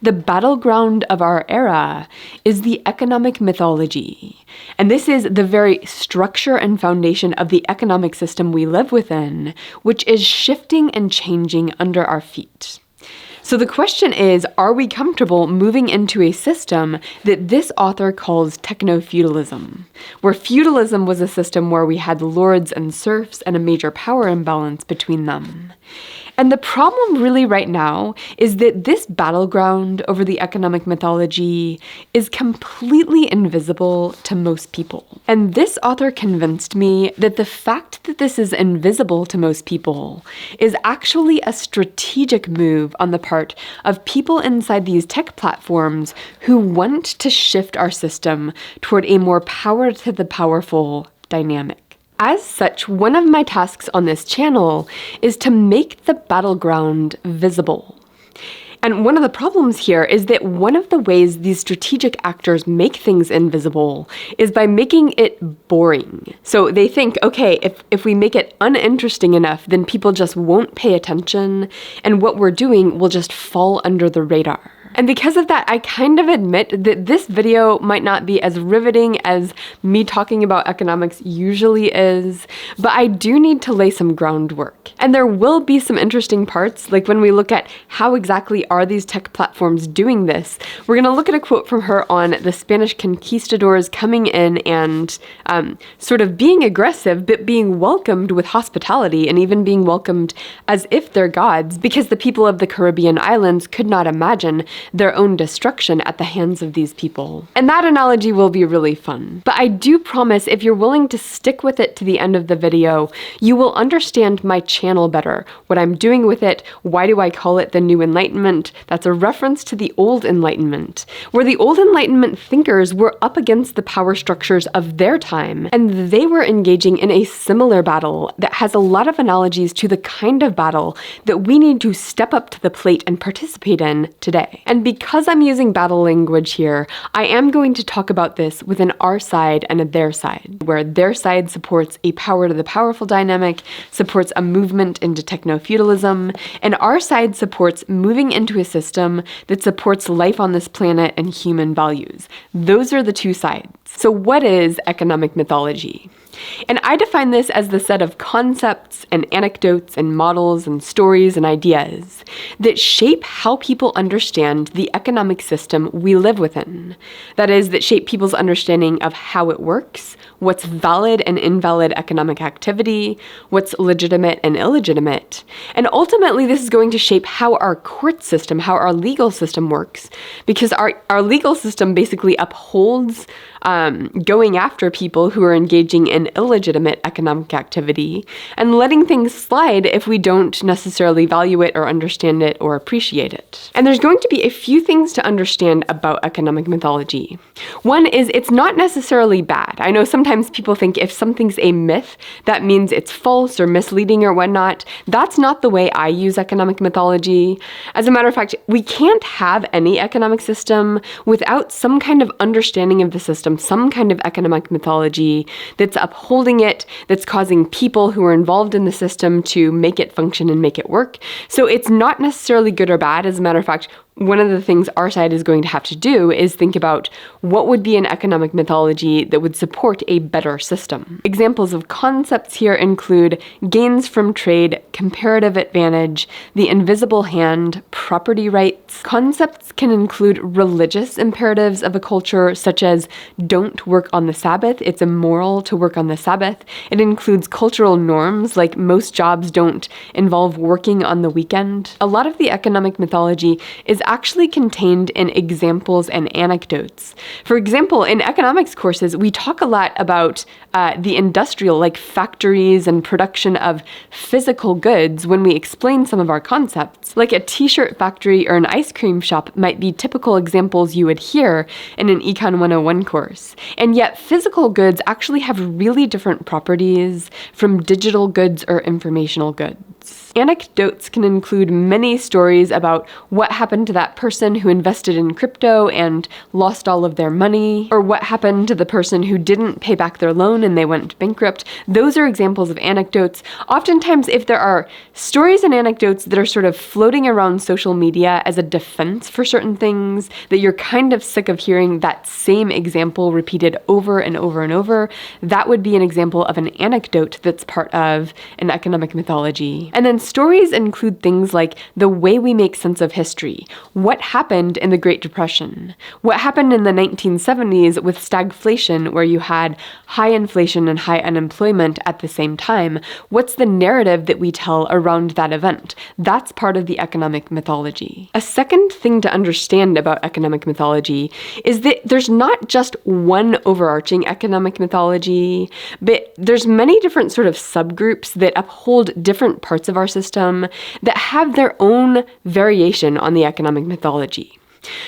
The battleground of our era is the economic mythology. And this is the very structure and foundation of the economic system we live within, which is shifting and changing under our feet. So the question is, are we comfortable moving into a system that this author calls technofeudalism, where feudalism was a system where we had lords and serfs and a major power imbalance between them? And the problem really right now is that this battleground over the economic mythology is completely invisible to most people. And this author convinced me that the fact that this is invisible to most people is actually a strategic move on the part of people inside these tech platforms who want to shift our system toward a more power to the powerful dynamic. As such, one of my tasks on this channel is to make the battleground visible. And one of the problems here is that one of the ways these strategic actors make things invisible is by making it boring. So they think, okay, if we make it uninteresting enough, then people just won't pay attention, and what we're doing will just fall under the radar. And because of that, I kind of admit that this video might not be as riveting as me talking about economics usually is, but I do need to lay some groundwork. And there will be some interesting parts, like when we look at how exactly are these tech platforms doing this. We're going to look at a quote from her on the Spanish conquistadors coming in and sort of being aggressive, but being welcomed with hospitality and even being welcomed as if they're gods, because the people of the Caribbean islands could not imagine their own destruction at the hands of these people. And that analogy will be really fun. But I do promise if you're willing to stick with it to the end of the video, you will understand my channel better, what I'm doing with it, why do I call it the New Enlightenment. That's a reference to the Old Enlightenment, where the Old Enlightenment thinkers were up against the power structures of their time, and they were engaging in a similar battle that has a lot of analogies to the kind of battle that we need to step up to the plate and participate in today. And because I'm using battle language here, I am going to talk about this with an our side and a their side, where their side supports a power to the powerful dynamic, supports a movement into techno-feudalism, and our side supports moving into a system that supports life on this planet and human values. Those are the two sides. So what is economic mythology? And I define this as the set of concepts and anecdotes and models and stories and ideas that shape how people understand the economic system we live within. That is, that shape people's understanding of how it works, what's valid and invalid economic activity, what's legitimate and illegitimate. And ultimately, this is going to shape how our court system, how our legal system works, because our legal system basically upholds going after people who are engaging in illegitimate economic activity and letting things slide if we don't necessarily value it or understand it or appreciate it. And there's going to be a few things to understand about economic mythology. One is it's not necessarily bad. I know sometimes people think if something's a myth, that means it's false or misleading or whatnot. That's not the way I use economic mythology. As a matter of fact, we can't have any economic system without some kind of understanding of the system, some kind of economic mythology that's upholding it, that's causing people who are involved in the system to make it function and make it work. So it's not necessarily good or bad. As a matter of fact, one of the things our side is going to have to do is think about what would be an economic mythology that would support a better system. Examples of concepts here include gains from trade, comparative advantage, the invisible hand, property rights. Concepts can include religious imperatives of a culture, such as don't work on the Sabbath. It's immoral to work on the Sabbath. It includes cultural norms, like most jobs don't involve working on the weekend. A lot of the economic mythology is actually contained in examples and anecdotes. For example, in economics courses, we talk a lot about the industrial, like factories and production of physical goods when we explain some of our concepts. Like a t-shirt factory or an ice cream shop might be typical examples you would hear in an Econ 101 course. And yet physical goods actually have really different properties from digital goods or informational goods. Anecdotes can include many stories about what happened to that person who invested in crypto and lost all of their money, or what happened to the person who didn't pay back their loan and they went bankrupt. Those are examples of anecdotes. Oftentimes, if there are stories and anecdotes that are sort of floating around social media as a defense for certain things, that you're kind of sick of hearing that same example repeated over and over and over, that would be an example of an anecdote that's part of an economic mythology. And then stories include things like the way we make sense of history. What happened in the Great Depression? What happened in the 1970s with stagflation, where you had high inflation and high unemployment at the same time? What's the narrative that we tell around that event? That's part of the economic mythology. A second thing to understand about economic mythology is that there's not just one overarching economic mythology, but there's many different sort of subgroups that uphold different parts of our system that have their own variation on the economic mythology.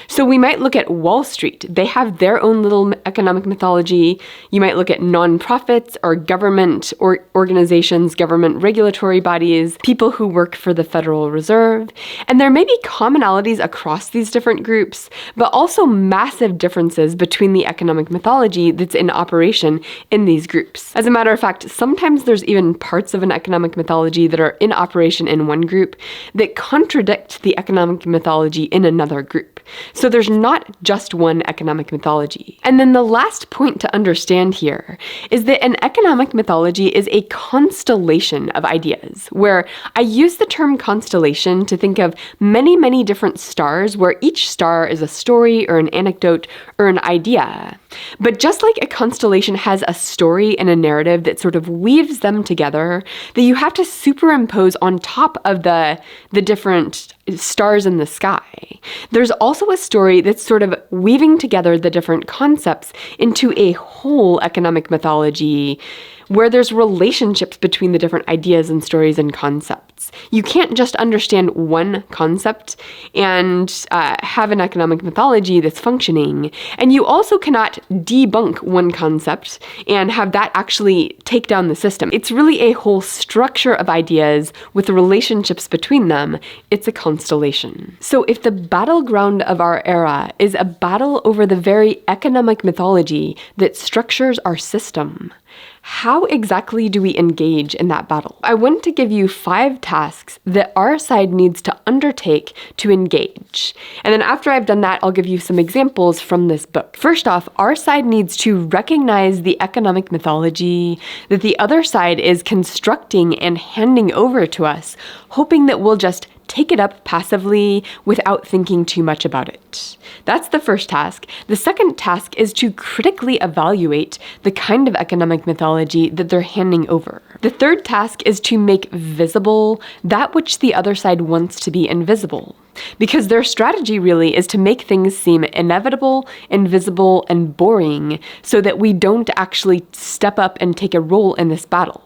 So we might look at Wall Street. They have their own little economic mythology. You might look at nonprofits or government or organizations, government regulatory bodies, people who work for the Federal Reserve. And there may be commonalities across these different groups, but also massive differences between the economic mythology that's in operation in these groups. As a matter of fact, sometimes there's even parts of an economic mythology that are in operation in one group that contradict the economic mythology in another group. So there's not just one economic mythology. And then the last point to understand here is that an economic mythology is a constellation of ideas, where I use the term constellation to think of many, many different stars, where each star is a story or an anecdote or an idea. But just like a constellation has a story and a narrative that sort of weaves them together, that you have to superimpose on top of the different stars in the sky. There's also a story that's sort of weaving together the different concepts into a whole economic mythology, where there's relationships between the different ideas and stories and concepts. You can't just understand one concept and have an economic mythology that's functioning. And you also cannot debunk one concept and have that actually take down the system. It's really a whole structure of ideas with relationships between them. It's a constellation. So if the battleground of our era is a battle over the very economic mythology that structures our system, how exactly do we engage in that battle? I want to give you 5 tasks that our side needs to undertake to engage. And then after I've done that, I'll give you some examples from this book. First off, our side needs to recognize the economic mythology that the other side is constructing and handing over to us, hoping that we'll just take it up passively without thinking too much about it. That's the first task. The second task is to critically evaluate the kind of economic mythology that they're handing over. The third task is to make visible that which the other side wants to be invisible. Because their strategy really is to make things seem inevitable, invisible, and boring so that we don't actually step up and take a role in this battle.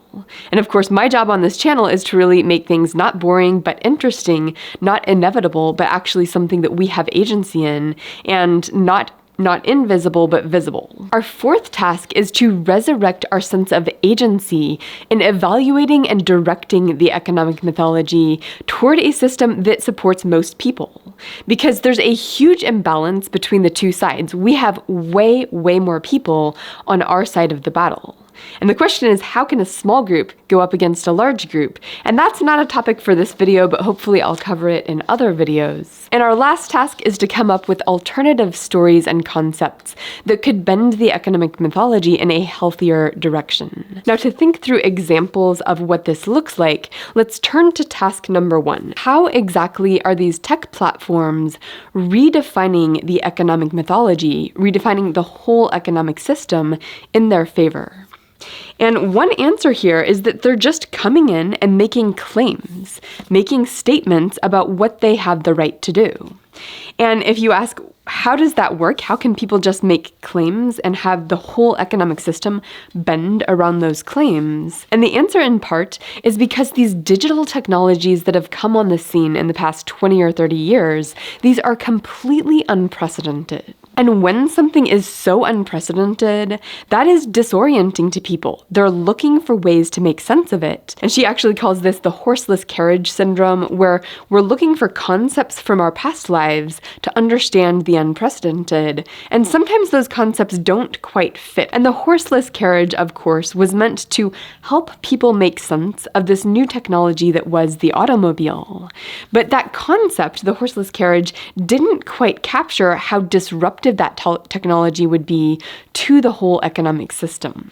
And of course, my job on this channel is to really make things not boring, but interesting, not inevitable, but actually something that we have agency in, and not invisible, but visible. Our fourth task is to resurrect our sense of agency in evaluating and directing the economic mythology toward a system that supports most people. Because there's a huge imbalance between the two sides. We have way, way more people on our side of the battle. And the question is, how can a small group go up against a large group? And that's not a topic for this video, but hopefully I'll cover it in other videos. And our last task is to come up with alternative stories and concepts that could bend the economic mythology in a healthier direction. Now, to think through examples of what this looks like, let's turn to task number 1. How exactly are these tech platforms redefining the economic mythology, redefining the whole economic system in their favor? And one answer here is that they're just coming in and making claims, making statements about what they have the right to do. And if you ask, how does that work? How can people just make claims and have the whole economic system bend around those claims? And the answer in part is because these digital technologies that have come on the scene in the past 20 or 30 years, these are completely unprecedented. And when something is so unprecedented, that is disorienting to people. They're looking for ways to make sense of it. And she actually calls this the horseless carriage syndrome, where we're looking for concepts from our past lives to understand the unprecedented. And sometimes those concepts don't quite fit. And the horseless carriage, of course, was meant to help people make sense of this new technology that was the automobile. But that concept, the horseless carriage, didn't quite capture how disruptive that technology would be to the whole economic system.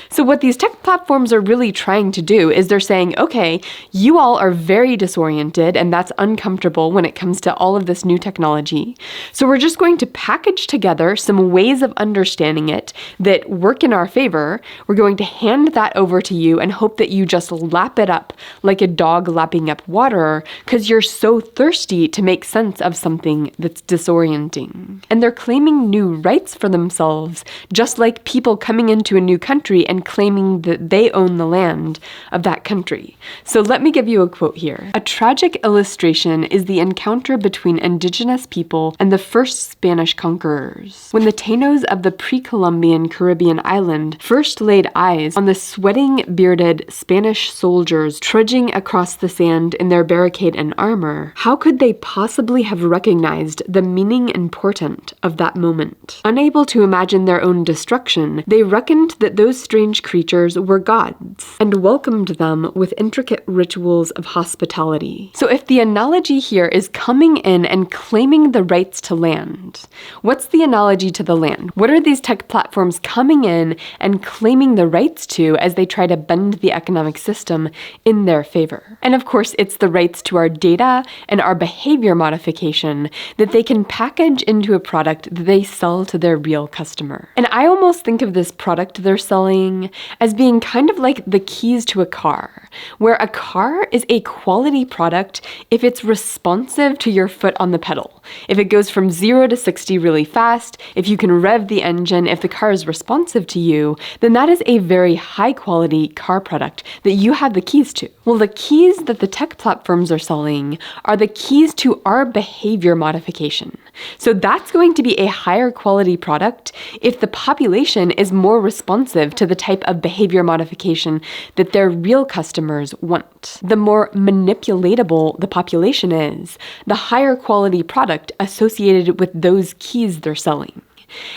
So what these tech platforms are really trying to do is they're saying, okay, you all are very disoriented and that's uncomfortable when it comes to all of this new technology. So we're just going to package together some ways of understanding it that work in our favor. We're going to hand that over to you and hope that you just lap it up like a dog lapping up water because you're so thirsty to make sense of something that's disorienting. And they're claiming new rights for themselves, just like people coming into a new country and claiming that they own the land of that country. So let me give you a quote here. A tragic illustration is the encounter between indigenous people and the first Spanish conquerors. When the Tainos of the pre-Columbian Caribbean island first laid eyes on the sweating, bearded Spanish soldiers trudging across the sand in their barricade and armor, how could they possibly have recognized the meaning and portent of that moment? Unable to imagine their own destruction, they reckoned that those strange creatures were gods and welcomed them with intricate rituals of hospitality. So if the analogy here is coming in and claiming the rights to land, what's the analogy to the land? What are these tech platforms coming in and claiming the rights to as they try to bend the economic system in their favor? And of course, it's the rights to our data and our behavior modification that they can package into a product that they sell to their real customer. And I almost think of this product they're selling as being kind of like the keys to a car, where a car is a quality product if it's responsive to your foot on the pedal. If it goes from 0 to 60 really fast, if you can rev the engine, if the car is responsive to you, then that is a very high quality car product that you have the keys to. Well, the keys that the tech platforms are selling are the keys to our behavior modification. So that's going to be a higher quality product if the population is more responsive to the type of behavior modification that their real customers want. The more manipulatable the population is, the higher quality product associated with those keys they're selling.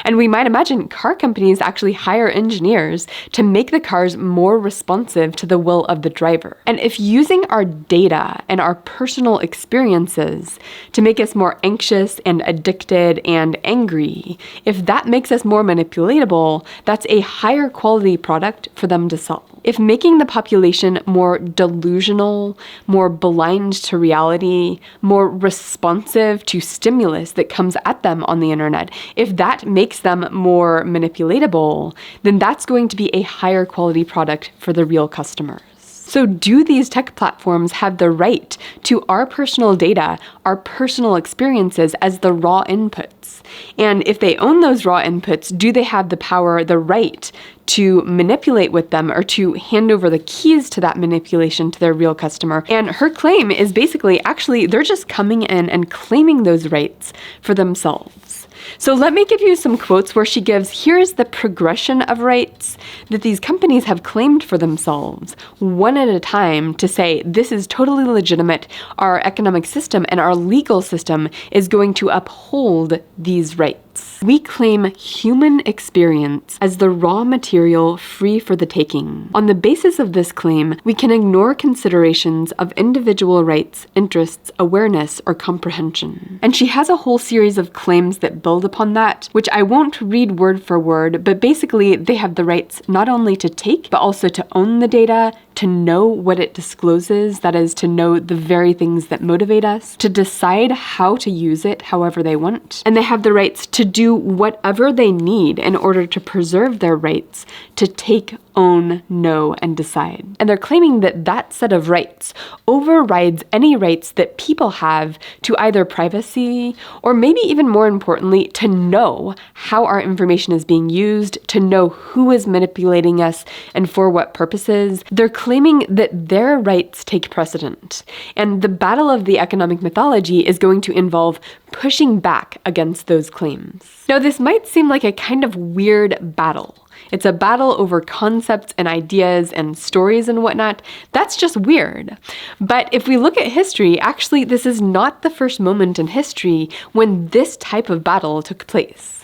And we might imagine car companies actually hire engineers to make the cars more responsive to the will of the driver. And if using our data and our personal experiences to make us more anxious and addicted and angry, if that makes us more manipulatable, that's a higher quality product for them to sell. If making the population more delusional, more blind to reality, more responsive to stimulus that comes at them on the internet, if that makes them more manipulatable, then that's going to be a higher quality product for the real customers. So do these tech platforms have the right to our personal data, our personal experiences as the raw inputs? And if they own those raw inputs, do they have the power, the right to manipulate with them or to hand over the keys to that manipulation to their real customer? And her claim is basically, actually, they're just coming in and claiming those rights for themselves. So let me give you some quotes where she gives, here's the progression of rights that these companies have claimed for themselves, one at a time, to say this is totally legitimate. Our economic system and our legal system is going to uphold these rights. We claim human experience as the raw material free for the taking. On the basis of this claim, we can ignore considerations of individual rights, interests, awareness, or comprehension. And she has a whole series of claims that build upon that, which I won't read word for word, but basically they have the rights not only to take, but also to own the data, to know what it discloses, that is, to know the very things that motivate us, to decide how to use it however they want, and they have the rights to do whatever they need in order to preserve their rights to take own, know, and decide. And they're claiming that that set of rights overrides any rights that people have to either privacy, or maybe even more importantly, to know how our information is being used, to know who is manipulating us and for what purposes. They're claiming that their rights take precedent. And the battle of the economic mythology is going to involve pushing back against those claims. Now, this might seem like a kind of weird battle. It's a battle over concepts and ideas and stories and whatnot. That's just weird. But if we look at history, actually, this is not the first moment in history when this type of battle took place.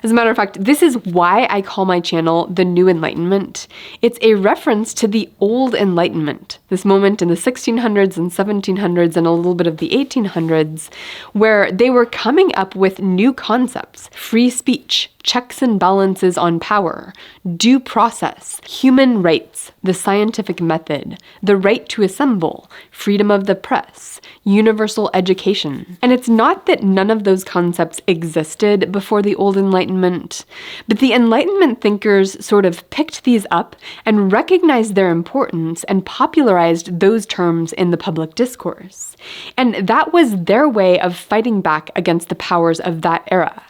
As a matter of fact, this is why I call my channel The New Enlightenment. It's a reference to the Old Enlightenment, this moment in the 1600s and 1700s and a little bit of the 1800s, where they were coming up with new concepts: free speech, checks and balances on power, due process, human rights, the scientific method, the right to assemble, freedom of the press, universal education. And it's not that none of those concepts existed before the Old Enlightenment, but the Enlightenment thinkers sort of picked these up and recognized their importance and popularized those terms in the public discourse. And that was their way of fighting back against the powers of that era,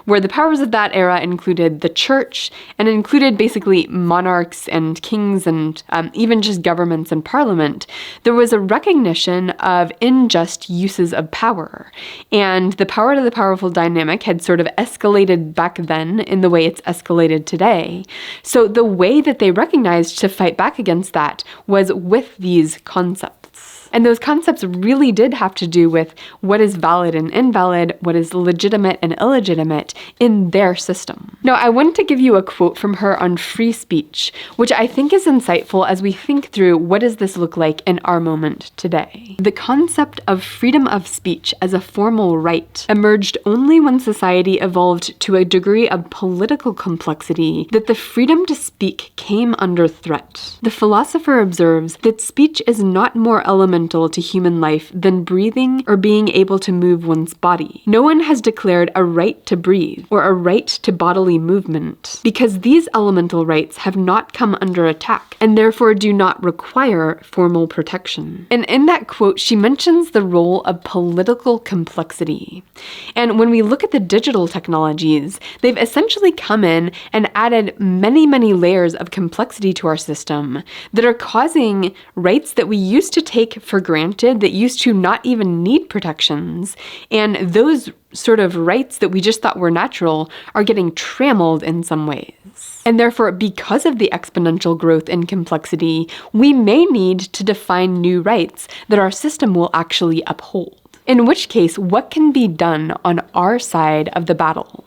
where the powers of that era included the church and included basically monarchs and kings and even just governments and parliament. There was a recognition of unjust uses of power, and the power to the powerful dynamic had sort of escalated back then in the way it's escalated today. So the way that they recognized to fight back against that was with these concepts. And those concepts really did have to do with what is valid and invalid, what is legitimate and illegitimate in their system. Now, I wanted to give you a quote from her on free speech, which I think is insightful as we think through what does this look like in our moment today. The concept of freedom of speech as a formal right emerged only when society evolved to a degree of political complexity that the freedom to speak came under threat. The philosopher observes that speech is not more elemental to human life than breathing or being able to move one's body. No one has declared a right to breathe or a right to bodily movement, because these elemental rights have not come under attack and therefore do not require formal protection. And in that quote, she mentions the role of political complexity. And when we look at the digital technologies, they've essentially come in and added many, many layers of complexity to our system that are causing rights that we used to take for granted, that used to not even need protections, and those sort of rights that we just thought were natural are getting trammeled in some ways. And therefore, because of the exponential growth in complexity, we may need to define new rights that our system will actually uphold. In which case, what can be done on our side of the battle?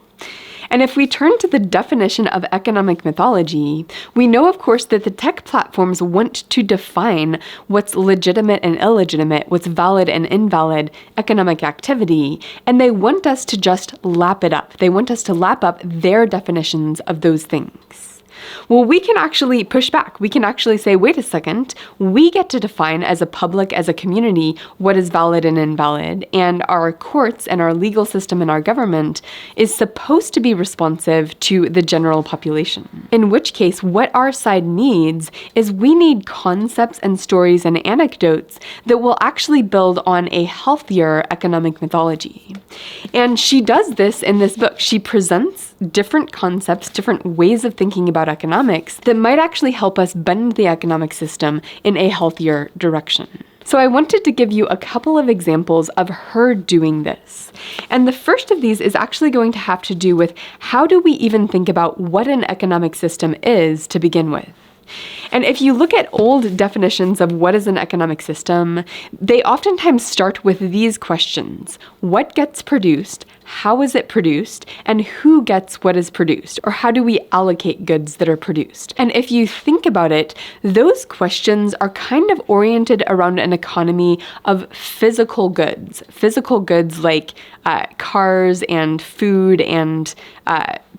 And if we turn to the definition of economic mythology, we know, of course, that the tech platforms want to define what's legitimate and illegitimate, what's valid and invalid economic activity, and they want us to just lap it up. They want us to lap up their definitions of those things. Well, we can actually push back. We can actually say, wait a second, we get to define as a public, as a community, what is valid and invalid, and our courts and our legal system and our government is supposed to be responsive to the general population. In which case, what our side needs is we need concepts and stories and anecdotes that will actually build on a healthier economic mythology. And she does this in this book. She presents different concepts, different ways of thinking about economics that might actually help us bend the economic system in a healthier direction. So I wanted to give you a couple of examples of her doing this. And the first of these is actually going to have to do with how do we even think about what an economic system is to begin with. And if you look at old definitions of what is an economic system, they oftentimes start with these questions. What gets produced? How is it produced? And who gets what is produced? Or how do we allocate goods that are produced? And if you think about it, those questions are kind of oriented around an economy of physical goods like cars and food and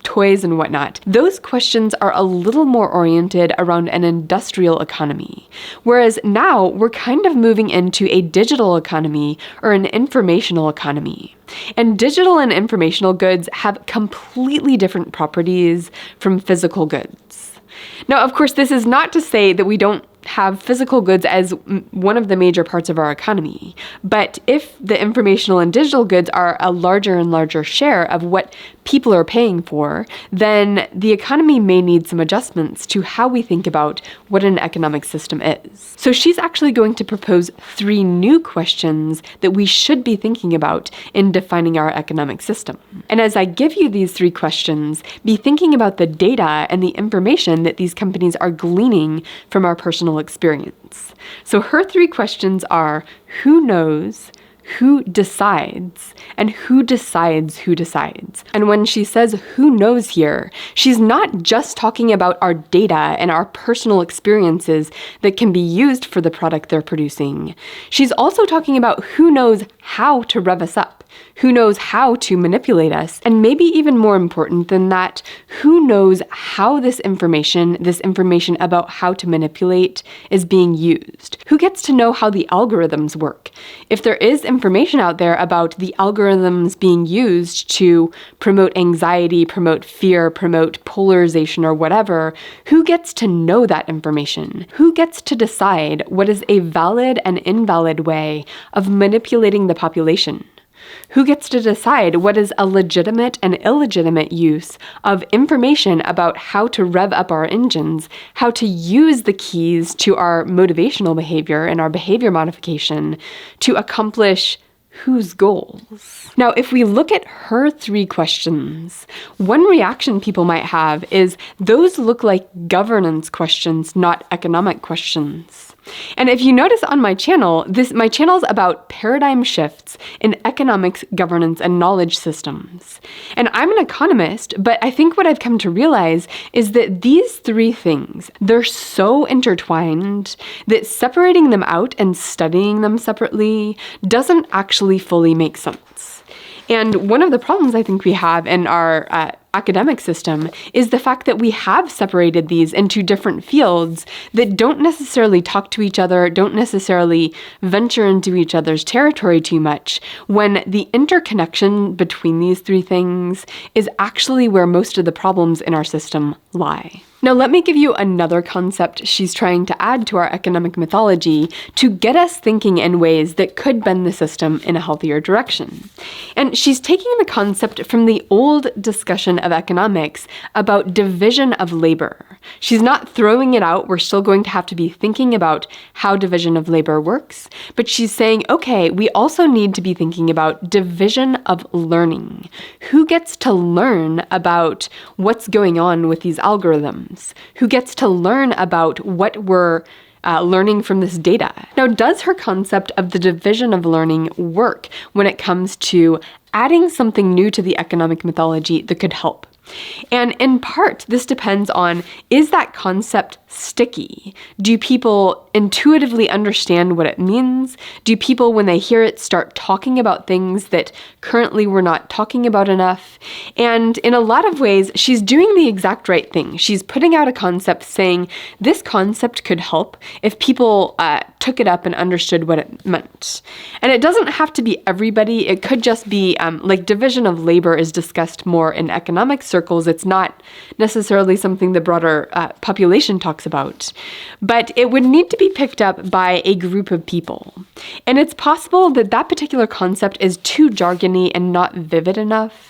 toys and whatnot. Those questions are a little more oriented around an industrial economy. Whereas now we're kind of moving into a digital economy or an informational economy. And digital and informational goods have completely different properties from physical goods. Now, of course, this is not to say that we don't have physical goods as one of the major parts of our economy. But if the informational and digital goods are a larger and larger share of what people are paying for, then the economy may need some adjustments to how we think about what an economic system is. So she's actually going to propose 3 new questions that we should be thinking about in defining our economic system. And as I give you these 3 questions, be thinking about the data and the information that these companies are gleaning from our personal experience. So her 3 questions are: who knows, who decides, and who decides who decides. And when she says who knows here, she's not just talking about our data and our personal experiences that can be used for the product they're producing. She's also talking about who knows how to rev us up, who knows how to manipulate us, and maybe even more important than that, who knows how this information about how to manipulate is being used? Who gets to know how the algorithms work? If there is information out there about the algorithms being used to promote anxiety, promote fear, promote polarization or whatever, who gets to know that information? Who gets to decide what is a valid and invalid way of manipulating the population? Who gets to decide what is a legitimate and illegitimate use of information about how to rev up our engines, how to use the keys to our motivational behavior and our behavior modification to accomplish whose goals? Now, if we look at her 3 questions, one reaction people might have is those look like governance questions, not economic questions. And if you notice on my channel, my channel is about paradigm shifts in economics, governance, and knowledge systems. And I'm an economist, but I think what I've come to realize is that these 3 things, they're so intertwined that separating them out and studying them separately doesn't actually fully make sense. And one of the problems I think we have in our academic system is the fact that we have separated these into different fields that don't necessarily talk to each other, don't necessarily venture into each other's territory too much, when the interconnection between these 3 things is actually where most of the problems in our system lie. Now, let me give you another concept she's trying to add to our economic mythology to get us thinking in ways that could bend the system in a healthier direction. And she's taking the concept from the old discussion of economics about division of labor. She's not throwing it out. We're still going to have to be thinking about how division of labor works, but she's saying, okay, we also need to be thinking about division of learning. Who gets to learn about what's going on with these algorithms? Who gets to learn about what we're learning from this data? Now, does her concept of the division of learning work when it comes to adding something new to the economic mythology that could help? And in part, this depends on, is that concept sticky? Do people intuitively understand what it means? Do people, when they hear it, start talking about things that currently we're not talking about enough? And in a lot of ways, she's doing the exact right thing. She's putting out a concept saying, this concept could help if people took it up and understood what it meant. And it doesn't have to be everybody. It could just be like division of labor is discussed more in economic circles. It's not necessarily something the broader population talks about, but it would need to be picked up by a group of people. And it's possible that that particular concept is too jargony and not vivid enough.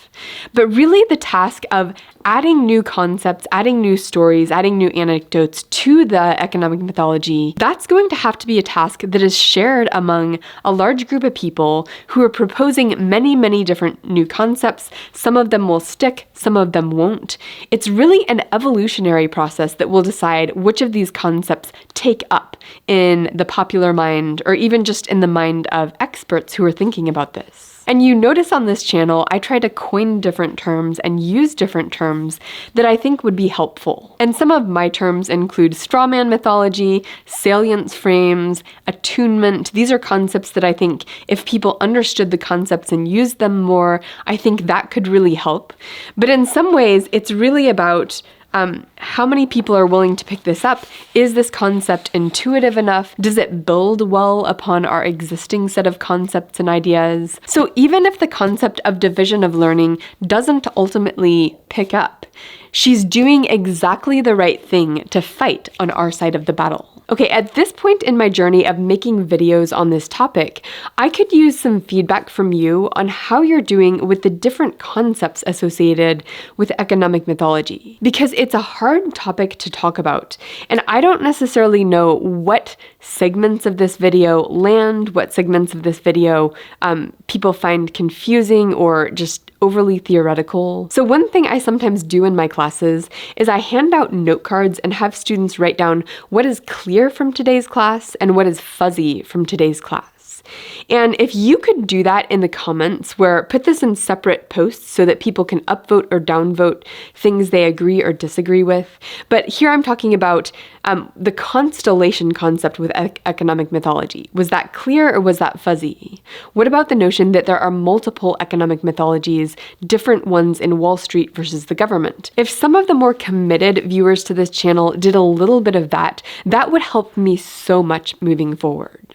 But really the task of adding new concepts, adding new stories, adding new anecdotes to the economic mythology, that's going to have to be a task that is shared among a large group of people who are proposing many, many different new concepts. Some of them will stick, some of them won't. It's really an evolutionary process that will decide which of these concepts take up in the popular mind, or even just in the mind of experts who are thinking about this. And you notice on this channel, I try to coin different terms and use different terms that I think would be helpful. And some of my terms include strawman mythology, salience frames, attunement. These are concepts that I think if people understood the concepts and used them more, I think that could really help. But in some ways, it's really about How many people are willing to pick this up? Is this concept intuitive enough? Does it build well upon our existing set of concepts and ideas? So even if the concept of division of learning doesn't ultimately pick up, she's doing exactly the right thing to fight on our side of the battle. Okay, at this point in my journey of making videos on this topic, I could use some feedback from you on how you're doing with the different concepts associated with economic mythology, because it's a hard topic to talk about, and I don't necessarily know what segments of this video land, what segments of this video people find confusing or just overly theoretical. So one thing I sometimes do in my classes is I hand out note cards and have students write down what is clear from today's class and what is fuzzy from today's class. And if you could do that in the comments, where put this in separate posts so that people can upvote or downvote things they agree or disagree with. But here I'm talking about the constellation concept with economic mythology. Was that clear or was that fuzzy? What about the notion that there are multiple economic mythologies, different ones in Wall Street versus the government? If some of the more committed viewers to this channel did a little bit of that, that would help me so much moving forward.